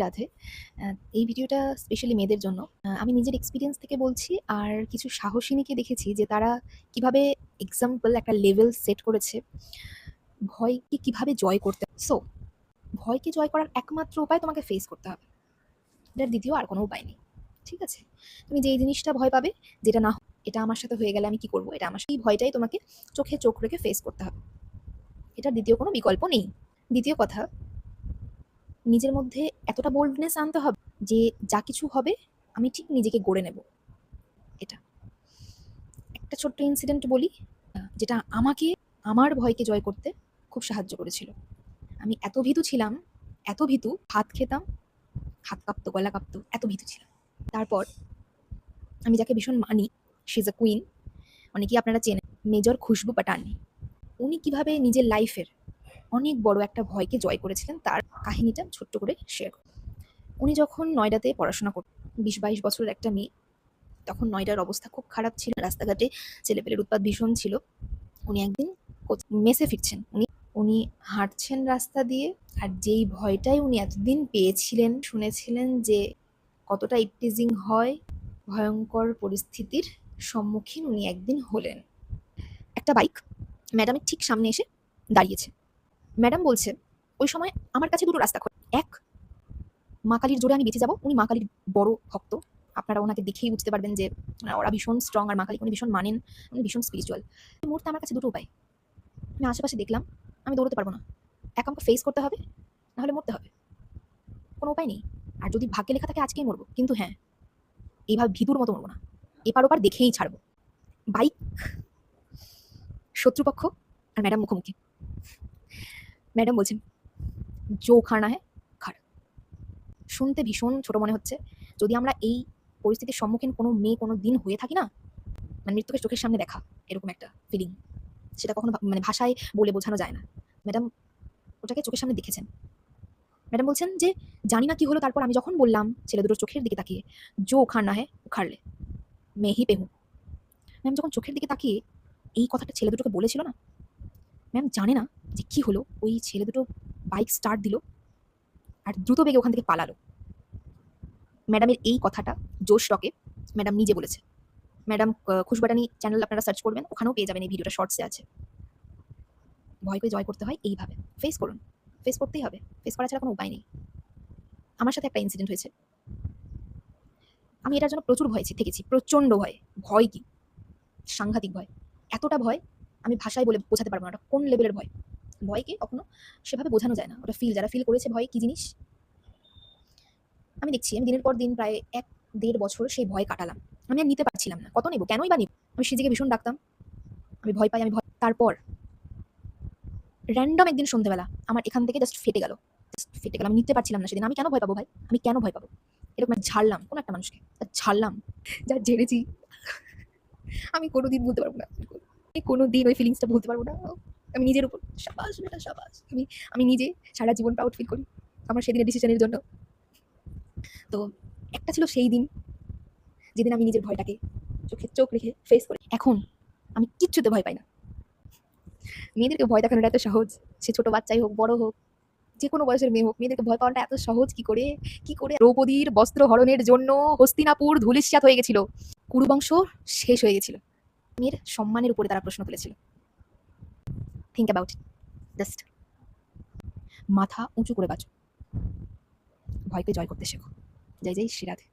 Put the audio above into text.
রাধে। এই ভিডিওটা স্পেশালি মেয়েদের জন্য। আমি নিজের এক্সপেরিয়েন্স থেকে বলছি, আর কিছু সাহসিনীকে দেখেছি যে তারা কিভাবে এক্সাম্পল একটা লেভেল সেট করেছে ভয়কে কিভাবে জয় করতে। সো ভয়কে জয় করার একমাত্র উপায় তোমাকে ফেস করতে হবে। এটার দ্বিতীয় আর কোনো উপায় নেই। ঠিক আছে? তুমি যেই জিনিসটা ভয় পাবে, যেটা না এটা আমার সাথে হয়ে গেলে আমি কি করব? এটা আমার এই ভয়টাই তোমাকে চোখে চোখ রেখে ফেস করতে হবে। এটার দ্বিতীয় কোনো বিকল্প নেই। দ্বিতীয় কথা, নিজের মধ্যে এতটা বোল্ডনেস আনতে হবে যে যা কিছু হবে আমি ঠিক নিজেকে গড়ে নেব। এটা একটা ছোট্ট ইনসিডেন্ট বলি, যেটা আমাকে আমার ভয়কে জয় করতে খুব সাহায্য করেছিল। আমি এত ভীতু ছিলাম, এত ভীতু, ভাত খেতাম হাত কাঁপতো, গলা কাঁপতো, এত ভীতু ছিলাম। তারপর আমি যাকে ভীষণ মানি, শি ইজ আ কুইন, অনেকেই আপনারা চেনেন, মেজর খুশবু পাটানি। উনি কিভাবে নিজের লাইফের অনেক বড় একটা ভয়কে জয় করেছিলেন তার কাহিনীটা ছোট্ট করে শেয়ার করি। উনি যখন নয়ডাতে পড়াশোনা করতেন, ২০-২২ বছরের একটা মেয়ে, তখন নয়ডার অবস্থা খুব খারাপ ছিল, রাস্তাঘাটে ছেলেপেলের উৎপাত ভীষণ ছিল। উনি একদিন মেসে ফিরছেন, উনি হাঁটছেন রাস্তা দিয়ে, আর যেই ভয়টাই উনি এতদিন পেয়েছিলেন, শুনেছিলেন যে কতটা ইপটিজিং হয়, ভয়ঙ্কর পরিস্থিতির সম্মুখীন উনি একদিন হলেন। একটা বাইক ম্যাডামের ঠিক সামনে এসে দাঁড়িয়েছে। ম্যাডাম বলছে, ওই সময় আমার কাছে দুটো রাস্তা খোলা, এক মা কালীর জোরে আমি বেঁচে যাবো। উনি মা কালীর বড় ভক্ত, আপনারা ওনাকে দেখেই বুঝতে পারবেন যে ওরা ভীষণ স্ট্রং, আর মা কালীকে উনি ভীষণ মানেন, উনি ভীষণ স্পিরিচুয়াল। এই মুহূর্তে আমার কাছে দুটো উপায়, আমি আশেপাশে দেখলাম আমি দৌড়তে পারবো না, এক আমাকে ফেস করতে হবে, নাহলে মরতে হবে, কোনো উপায় নেই। আর যদি ভাগ্যে লেখা থাকে আজকেই মরবো, কিন্তু হ্যাঁ, এইভাবে ভীতুর মতো মরবো না, এপার ওপার দেখেই ছাড়বো। বাইক শত্রুপক্ষ আর ম্যাডাম মুখোমুখি। ম্যাডাম বলছেন, জো খাড়া হ্যাঁ খাড়। শুনতে ভীষণ ছোট মনে হচ্ছে, যদি আমরা এই পরিস্থিতির সম্মুখীন কোনো মেয়ে কোনো দিন হয়ে থাকি না, মানে মৃত্যুকে চোখের সামনে দেখা, এরকম একটা ফিলিং, সেটা কখনো মানে ভাষায় বলে বোঝানো যায় না। ম্যাডাম ওটাকে চোখের সামনে দেখেছেন। ম্যাডাম বলছেন যে জানি না কি হলো, তারপর আমি যখন বললাম ছেলে দুটোর চোখের দিকে তাকিয়ে, জো উখাড় না হ্যাঁ উখাড়লে মেহি পেহু। ম্যাম যখন চোখের দিকে তাকিয়ে এই কথাটা ছেলে দুটোকে বলেছিল না, ম্যাম জানে না যে কি হলো, ওই ছেলে দুটো বাইক স্টার্ট দিল আর দ্রুত বেগে ওখান থেকে পালালো। ম্যাডামের এই কথাটা জোশ টকে ম্যাডাম নিজে বলেছে। ম্যাডাম খুশবাটানি চ্যানেল আপনারা সার্চ করবেন, ওখানেও পেয়ে যাবেন, এই ভিডিওটা শর্টসে আছে। ভয়কে জয় করতে হয় এইভাবে, ফেস করুন, ফেস করতেই হবে, ফেস করা ছাড়া কোনো উপায় নেই। আমার সাথে একটা ইনসিডেন্ট হয়েছে, আমি এটার জন্য প্রচুর ভয় থেকেছি, প্রচণ্ড ভয়। ভয় কি, সাংঘাতিক ভয়, এতটা ভয় আমি ভাষায় বলে বোঝাতে পারবো না ওটা কোন লেভেলের ভয়। ভয়কে কখনো সেভাবে বোঝানো যায় না, ওটা ফিল, যারা ফিল করেছে ভয় কি জিনিস। আমি দেখছি আমি দিনের পর দিন প্রায় ১-১.৫ বছর সেই ভয় কাটালাম। আমি আর নিতে পারছিলাম না, কত নেব, কেনই বা নিব। আমি নিজেকে ভীষণ ডাকতাম, আমি ভয় পাই, আমি ভয়। তারপর র্যান্ডম একদিন সন্ধ্যেবেলা আমার এখান থেকে জাস্ট ফেটে গেল, ফেটে গেল, আমি নিতে পারছিলাম না সেদিন। আমি কেন ভয় পাবো ভাই, আমি কেন ভয় পাবো, এরকম ঝাড়লাম কোনো একটা মানুষকে, ঝাড়লাম, যা ঝেড়েছি আমি কোনোদিন ভুলতে পারবো না, আমি কোনোদিন ওই ফিলিংসটা ভুলতে পারবো না। আমি নিজের উপর সাবাস বেটা সাবাস, আমি আমি নিজে সারা জীবন প্রাউড ফিল করি আমার সেদিনের ডিসিশনের জন্য। তো একটা ছিল সেই দিন, যেদিন আমি নিজের ভয়টাকে চোখে চোখ রেখে ফেস করি। এখন আমি কিচ্ছুতে ভয় পাই না। মেয়েদেরকে ভয় দেখানোটা এত সহজ, সে ছোট বাচ্চাই হোক বড় হোক, যে কোনো বয়সের মেয়ে হোক, মেয়েদেরকে ভয় পাওয়াটা এত সহজ কি করে, কি করে। দ্রৌপদীর বস্ত্র হরণের জন্য হস্তিনাপুর ধূলিসাৎ হয়ে গেছিল, কুরুবংশ শেষ হয়ে গেছিল, মেয়ের সম্মানের উপরে তারা প্রশ্ন তুলেছিল। থিঙ্ক অ্যাবাউট ইট, জাস্ট মাথা উঁচু করে বাঁচো, ভয়কে জয় করতে শেখো। জয় জয় শ্রীরাধে।